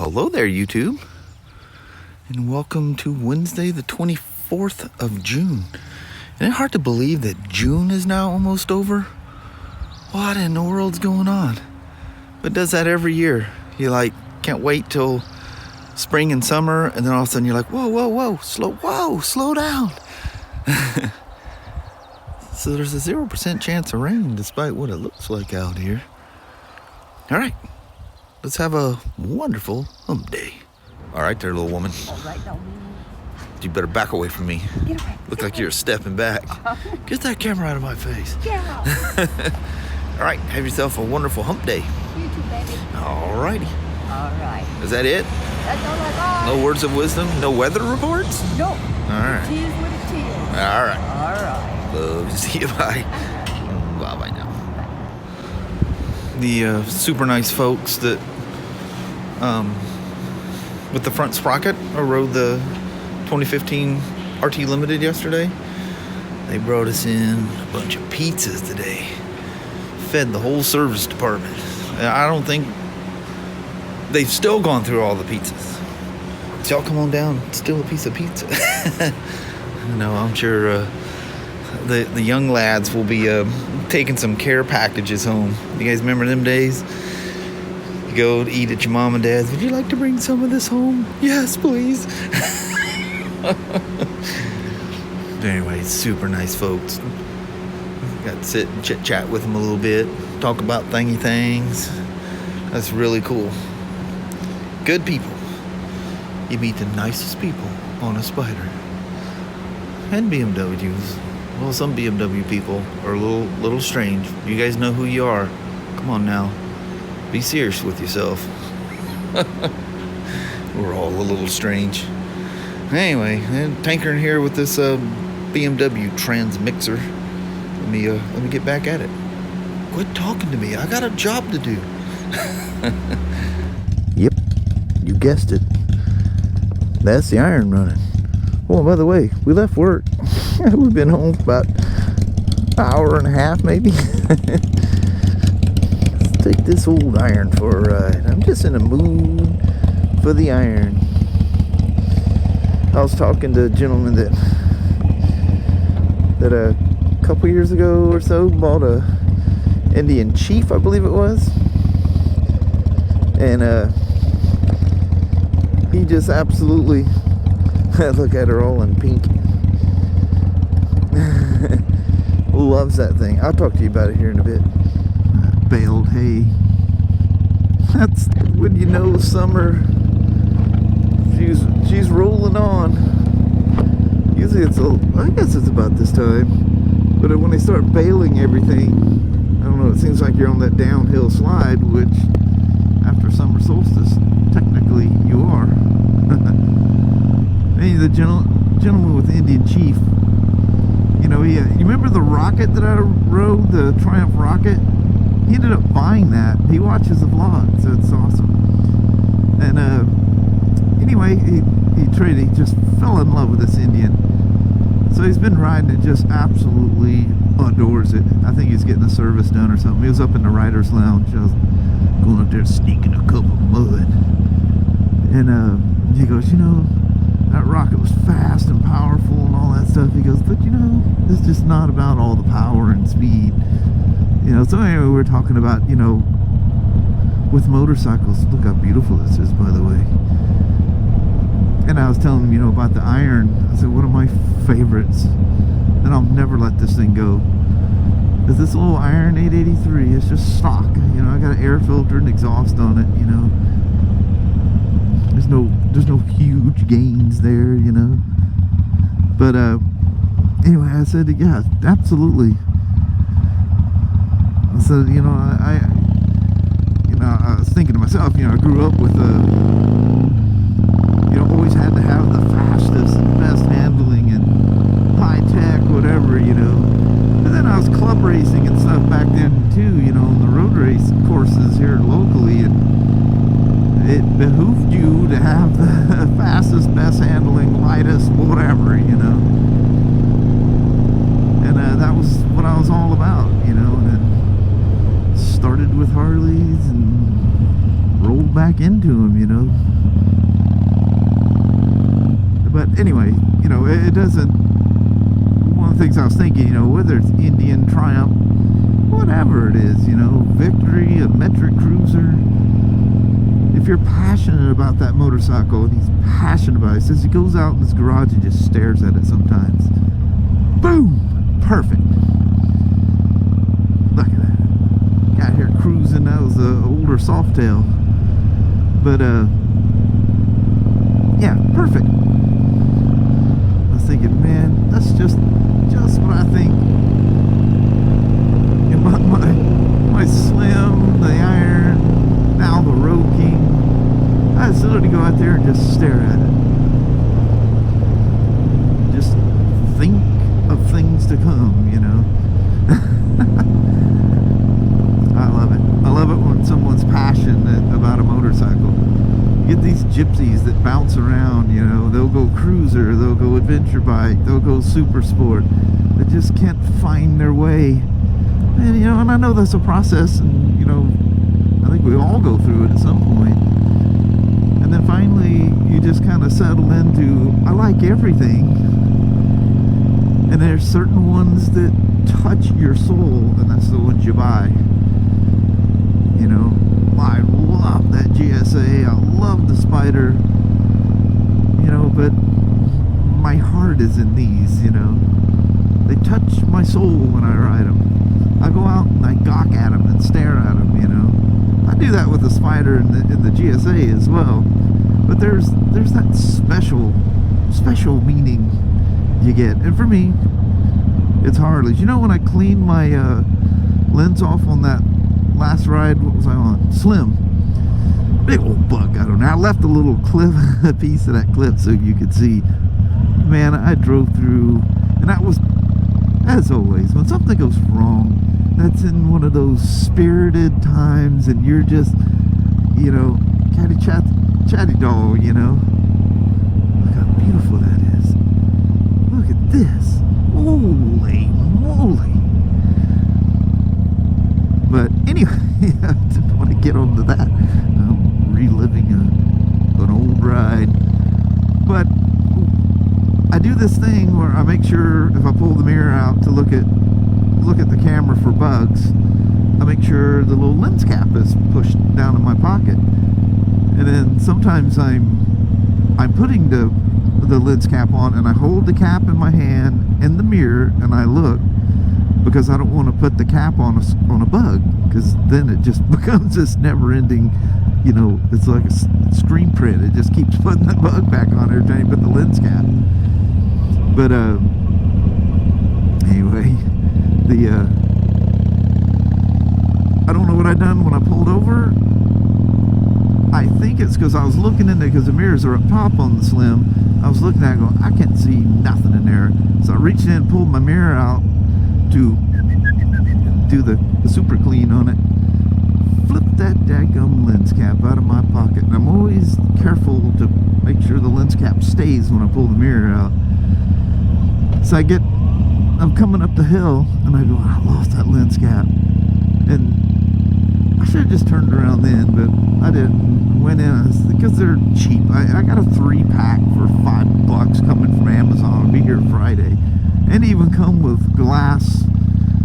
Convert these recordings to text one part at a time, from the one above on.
hello there, YouTube, and welcome to Wednesday, the 24th of June. Isn't it hard to believe that June is now almost over? What in the world's going on? It does that every year. You can't wait till spring and summer, and then all of a sudden you're like, whoa, slow down. So there's a 0% chance of rain despite what it looks like out here. All right, let's have a wonderful hump day. All right there, little woman. All right, now. You better back away from me. Get away. Look like you're stepping back. Get that camera out of my face. Camera. All right, have yourself a wonderful hump day. You too, baby. All righty. All right. Is that it? That's all I got. No words of wisdom? No weather reports? No. All right. Cheers with a tear. All right. All right. Love to see you. Bye. Bye now. The super nice folks that, with the front sprocket, I rode the 2015 RT Limited yesterday. They brought us in a bunch of pizzas today. Fed the whole service department. I don't think they've still gone through all the pizzas. So y'all come on down, steal a piece of pizza. No, I'm sure the young lads will be taking some care packages home. You guys remember them days? You go to eat at your mom and dad's. Would you like to bring some of this home? Yes, please. Anyway, super nice folks. Got to sit and chit chat with them a little bit, talk about thingy things. That's really cool. Good people. You meet the nicest people on a Spyder. And BMWs. Well, some BMW people are a little strange. You guys know who you are. Come on now. Be serious with yourself. We're all a little strange. Anyway, tankering here with this BMW transmixer. Let me get back at it. Quit talking to me. I got a job to do. Yep, you guessed it. That's the iron running. Oh, by the way, we left work. We've been home for about an hour and a half, maybe. Let's take this old iron for a ride. I'm just in a mood for the iron. I was talking to a gentleman that a couple years ago or so bought a Indian Chief, I believe it was. And he just absolutely, look at her all in pink. Loves that thing. I'll talk to you about it here in a bit. Baled hay. That's when you know summer. She's rolling on. Usually I guess it's about this time. But when they start baling everything, I don't know, it seems like you're on that downhill slide, which after summer solstice, technically you are. Hey, the gentleman with the Indian Chief, you know, you remember the rocket that I rode, the Triumph rocket? He ended up buying that. He watches the vlog, so it's awesome. And anyway, he just fell in love with this Indian. So he's been riding it, just absolutely adores it. I think he's getting a service done or something. He was up in the Rider's Lounge. I was going up there sneaking a cup of mud. And he goes, you know, that rocket was fast and powerful and all that stuff. He goes, but you know, it's just not about all the power and speed. You know, so anyway, we were talking about, you know, with motorcycles. Look how beautiful this is, by the way. And I was telling him, you know, about the iron. I said, one of my favorites, and I'll never let this thing go, is this little iron 883. It's just stock. You know, I got an air filter and exhaust on it, you know. There's no huge gains there, you know. But anyway, I said, yeah, absolutely. I said, you know, I was thinking to myself, you know, I grew up with you know, always had to have the fastest and best handling and high tech, whatever, you know. And then I was club racing and stuff back then too, you know, on the road race courses here locally, and it behooved you to have the fastest, best handling, lightest, whatever, you know. And that was what I was all about, you know. And then started with Harleys and rolled back into them, you know. anyway, you know, it doesn't. One of the things I was thinking, you know, whether it's Indian, Triumph, whatever it is, you know, Victory, a metric cruiser. If you're passionate about that motorcycle, and he's passionate about it, he says he goes out in his garage and just stares at it sometimes. Boom! Perfect. Look at that. Got here cruising. That was the older Softail. But, yeah, perfect. I was thinking, man, that's just what I think. My Slim, the Iron, now the Road King. I just literally go out there and just stare at it. Just think of things to come, you know. I love it. I love it when someone's passionate about a motorcycle. You get these gypsies that bounce around, you know. They'll go cruiser, they'll go adventure bike, they'll go super sport. They just can't find their way. And, you know, and I know that's a process, and, you know, I think we all go through it at some point. And then finally, you just kind of settle into, I like everything. And there's certain ones that touch your soul, and that's the ones you buy. You know, I love that GSA, I love the Spyder, you know, but my heart is in these, you know. They touch my soul when I ride them. I go out and I gawk at them and stare at them, you know. I do that with the Spyder and the GSA as well. But there's that special meaning you get. And for me, it's Harleys. You know, when I cleaned my lens off on that last ride, what was I on? Slim. Big old bug got on there. I left a little clip, a piece of that clip so you could see. Man, I drove through, and that was, as always, when something goes wrong, that's in one of those spirited times, and you're just, you know, chatty dog, you know. Look how beautiful that is. Look at this. Holy moly. But anyway, I didn't want to get onto that. I'm reliving an old ride. But I do this thing where I make sure if I pull the mirror out to look at the camera for bugs, I make sure the little lens cap is pushed down in my pocket. And then sometimes I'm putting the lens cap on, and I hold the cap in my hand in the mirror and I look, because I don't want to put the cap on a bug, because then it just becomes this never-ending, you know, it's like a screen print. It just keeps putting the bug back on every time you put the lens cap. But anyway, I don't know what I done when I pulled over. I think it's because I was looking in there, because the mirrors are up top on the Slim. I was looking at it going, I can't see nothing in there. So I reached in and pulled my mirror out to do the super clean on it. Flip that dadgum lens cap out of my pocket. And I'm always careful to make sure the lens cap stays when I pull the mirror out. So I'm coming up the hill, and I go, I lost that lens cap. And I should have just turned around then, but I didn't. Went in, because they're cheap. I got a 3-pack for $5 coming from Amazon. It'll be here Friday. And even come with glass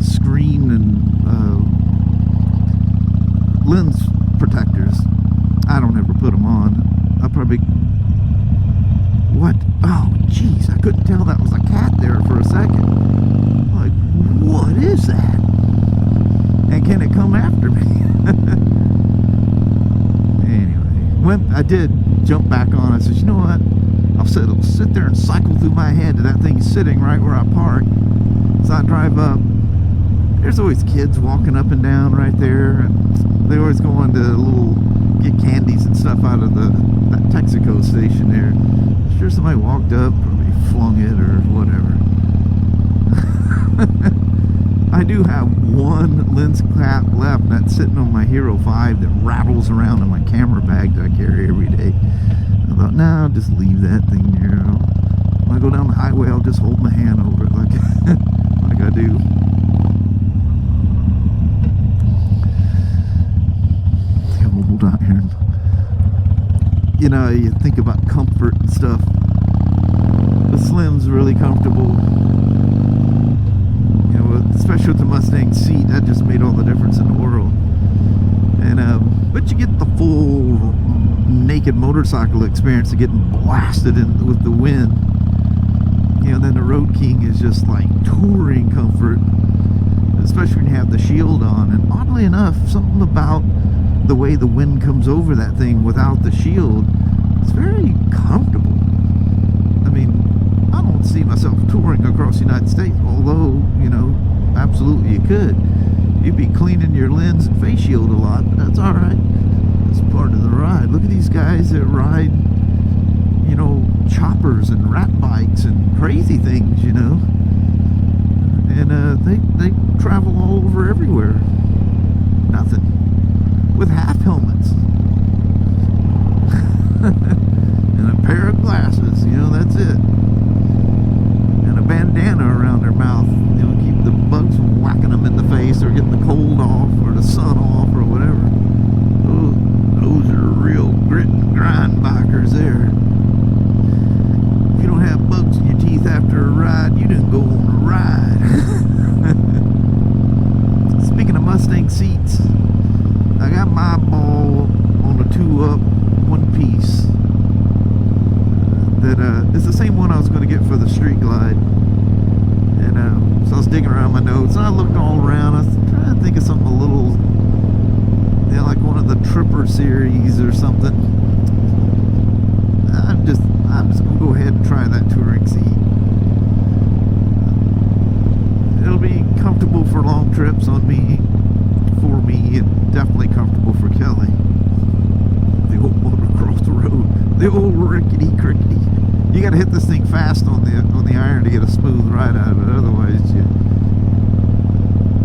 screen and lens protectors. I don't ever put them on. I probably... What? Oh, jeez, I couldn't tell that was a cat there for a second. Like, what is that? And can it come after me? Anyway, I did jump back on. I said, you know what? I'll sit there and cycle through my head to that thing sitting right where I park. So I drive up. There's always kids walking up and down right there, and they always go on to get candies and stuff out of that Texaco station there. I'm sure somebody walked up, probably flung it or whatever. I do have one lens cap left, and that's sitting on my Hero 5 that rattles around in my camera bag that I carry every day. I thought, nah, I'll just leave that thing there. When I go down the highway, I'll just hold my hand over it like I do. Hold on here. You know, you think about comfort and stuff. Slim's really comfortable. You know, especially with the Mustang seat, that just made all the difference in the world. And but you get the full naked motorcycle experience of getting blasted in with the wind. You know, then the Road King is just like touring comfort, especially when you have the shield on. And oddly enough, something about the way the wind comes over that thing without the shield, it's very comfortable. I mean, I don't see myself touring across the United States, although, you know, absolutely you could. You'd be cleaning your lens and face shield a lot, but that's all right. It's part of the ride. Look at these guys that ride, you know, choppers and rat bikes and crazy things, you know. And they travel all over everywhere. Nothing. With half helmets. And a pair of glasses, you know, that's it. And a bandana around their mouth, you know, keep the bugs from whacking them in the face or getting the cold off or the sun off or whatever. Those are real grit and grind bikers there. If you don't have bugs in your teeth after a ride, you didn't go on a ride. Speaking of Mustang seats, I got my ball on a 2-up one-piece that is the same one I was going to get for the Street Glide. And so I was digging around my notes and I looked all around. I was trying to think of something a little, you know, like one of the Tripper series or something. I'm just gonna go ahead and try that touring seat. It'll be comfortable for long trips on me, for me, and definitely comfortable for Kelly. The old motocross road, the old rickety crickety. You got to hit this thing fast on the iron to get a smooth ride out of it. Otherwise,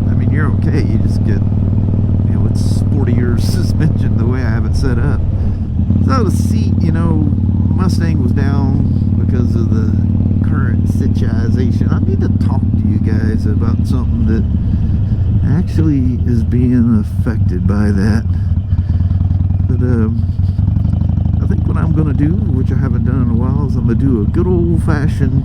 I mean, you're okay. You just get, you know, it's sportier suspension the way I have it set up. So the seat, you know, Mustang was down because of the current situation. I need to talk to you guys about something that actually is being affected by that. But I think what I'm going to do, which I haven't done in a while, is I'm going to do a good old-fashioned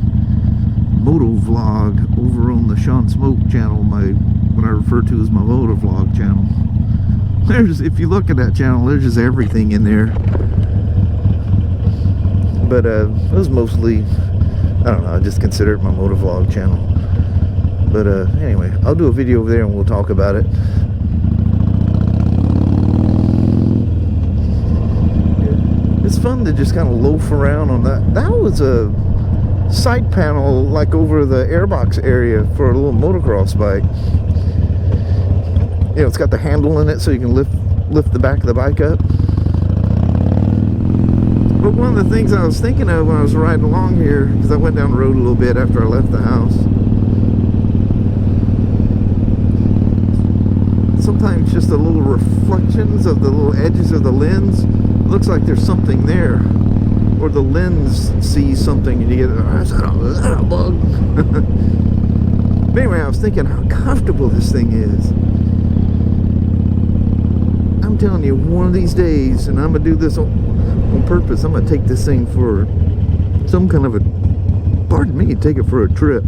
moto vlog over on the ShawnSmoak channel, what I refer to as my moto vlog channel. If you look at that channel, there's just everything in there. But it was mostly, I don't know, I just consider it my moto vlog channel. But anyway, I'll do a video over there and we'll talk about it. It's fun to just kind of loaf around on that. That was a side panel like over the airbox area for a little motocross bike. You know, it's got the handle in it so you can lift the back of the bike up. But one of the things I was thinking of when I was riding along here, because I went down the road a little bit after I left the house, sometimes just the little reflections of the little edges of the lens, looks like there's something there, or the lens sees something and you get, is that a bug? But anyway, I was thinking how comfortable this thing is. I'm telling you, one of these days, and I'm gonna do this on purpose, I'm gonna take this thing for some kind of a, pardon me, take it for a trip.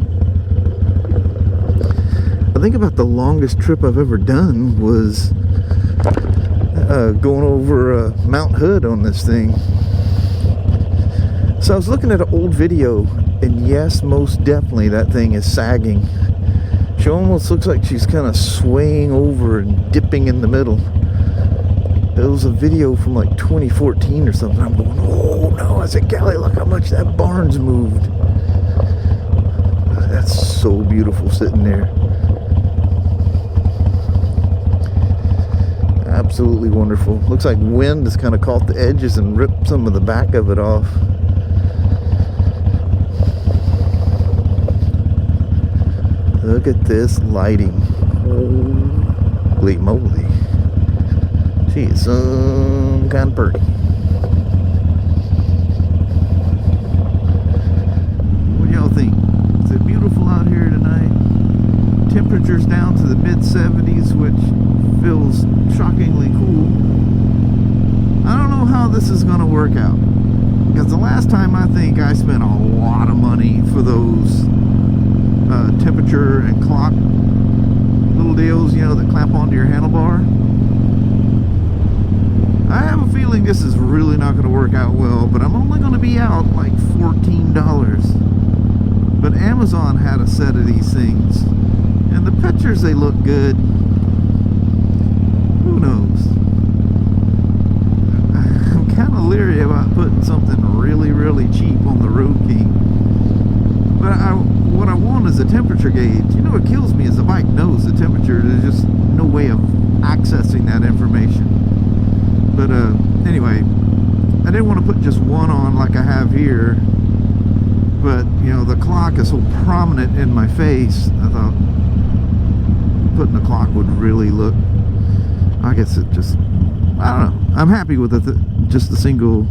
I think about the longest trip I've ever done was going over Mount Hood on this thing. So I was looking at an old video, and yes, most definitely that thing is sagging. She almost looks like she's kind of swaying over and dipping in the middle. It was a video from like 2014 or something. I'm going, oh no, I said, Kelly, look how much that barn's moved. That's so beautiful sitting there. Absolutely wonderful. Looks like wind has kind of caught the edges and ripped some of the back of it off. Look at this lighting. Holy moly. She is some kind of pretty. What do y'all think? Is it beautiful out here tonight? Temperatures down to the mid-70s, which feels shockingly cool. I don't know how this is going to work out. Because the last time I think I spent a lot of money for those temperature and clock little deals, you know, that clamp onto your handlebar. I have a feeling this is really not going to work out well, but I'm only going to be out like $14. But Amazon had a set of these things, and the pictures, they look good. Who knows? I'm kind of leery about putting something really, really cheap on the Road King. But what I want is a temperature gauge. You know what kills me is the bike knows the temperature. There's just no way of accessing that information. But anyway, I didn't want to put just one on like I have here. But, you know, the clock is so prominent in my face. I thought putting the clock would really look, I guess it just, I don't know. I'm happy with just the single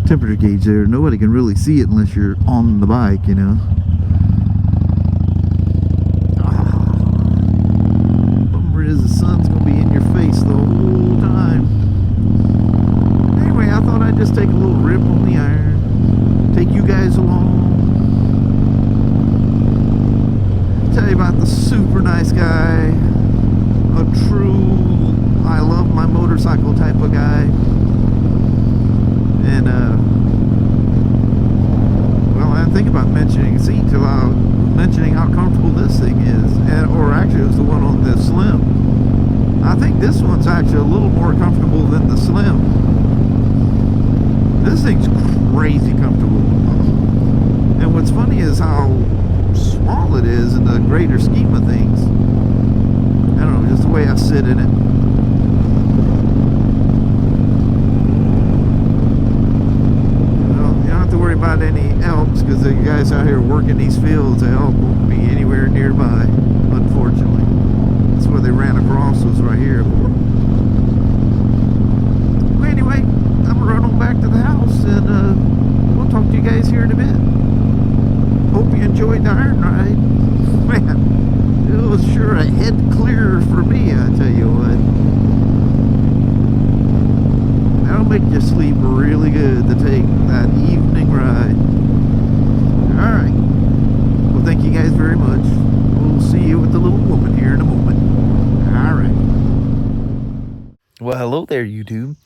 temperature gauge there. Nobody can really see it unless you're on the bike, you know. Bummer is the sun's gonna be in your face the whole time. Anyway, I thought I'd just take a little rip on the iron, take you guys along, tell you about the super nice guy, a true I love my motorcycle type of guy. And well, I think about mentioning how comfortable this thing is, or actually it was the one on the Slim. I think this one's actually a little more comfortable than the Slim. This thing's crazy comfortable. And what's funny is how small it is in the greater scheme of things. I don't know, just the way I sit in it. About any elks, because the guys out here working these fields, the elk won't be anywhere nearby, unfortunately. That's where they ran across, was right here. Well, anyway, I'm gonna run on back to the house, and we'll talk to you guys here in a bit. Hope you enjoyed the iron ride. Man, it was sure a head clearer for me, I tell you what. That'll make you sleep really good to take that evening ride. Alright. Well, thank you guys very much. We'll see you with the little woman here in a moment. Alright. Well, hello there, YouTube.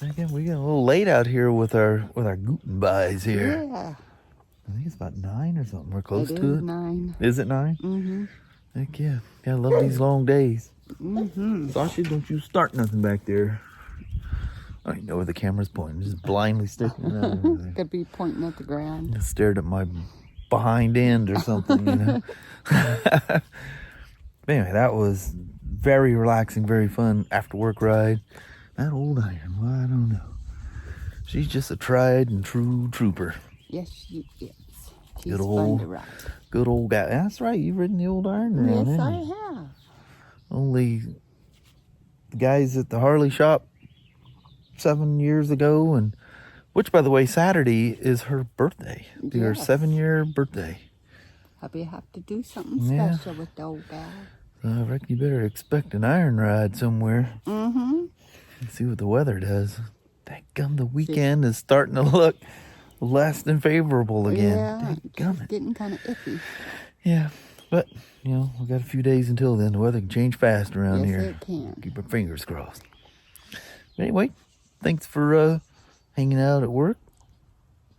Again, we got a little late out here with our Guten buys here. Yeah. I think it's about 9 or something. We're close to it. It is 9. Is it 9? Mm-hmm. Heck yeah. Yeah, I love these long days. Mm-hmm. Sasha, don't you start nothing back there. I don't even know where the camera's pointing. Just blindly sticking it out over there. Could be pointing at the ground. Just stared at my behind end or something, you know. But anyway, that was very relaxing, very fun after work ride. That old iron, well, I don't know. She's just a tried and true trooper. Yes, she is. She's Good fun old, to ride. good old guy. That's right. You've ridden the old iron around. Yes, haven't I you? have. Only the guys at the Harley shop 7 years ago, and which, by the way, Saturday is her birthday. Yes. Her 7-year birthday. Probably have to do something special with the old gal. So I reckon you better expect an iron ride somewhere. Mm-hmm. See what the weather does. Thank gum, the weekend is starting to look less than favorable again. Yeah, it's getting kind of iffy. Yeah, but, you know, we got a few days until then. The weather can change fast around here. Yes, it can. Keep our fingers crossed. But anyway, thanks for hanging out at work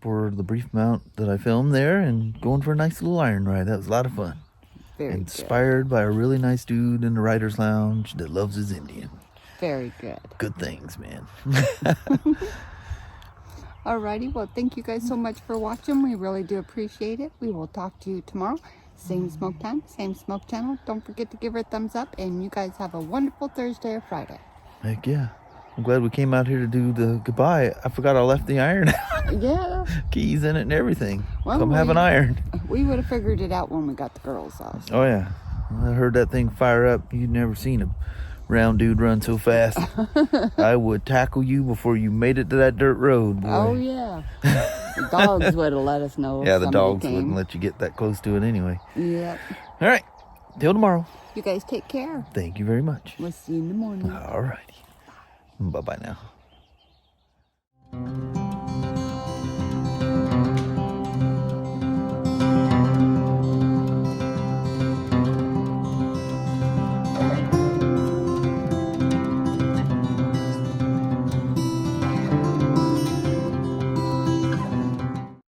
for the brief amount that I filmed there and going for a nice little iron ride. That was a lot of fun. Very Inspired good. by a really nice dude in the writer's lounge that loves his Indian. Very good. Good things, man. Alrighty, well, thank you guys so much for watching. We really do appreciate it. We will talk to you tomorrow. Same smoke time, same smoke channel. Don't forget to give her a thumbs up, and you guys have a wonderful Thursday or Friday. Heck yeah. I'm glad we came out here to do the goodbye. I forgot I left the iron. Yeah. Keys in it and everything. Well, Come have an iron. We would have figured it out when we got the girls off. Oh, yeah. I heard that thing fire up. You'd never seen a round dude run so fast. I would tackle you before you made it to that dirt road, boy. Oh, yeah. The dogs would have let us know. Yeah, the dogs wouldn't let you get that close to it anyway. Yep. All right. Till tomorrow. You guys take care. Thank you very much. We'll see you in the morning. All righty. Bye-bye now.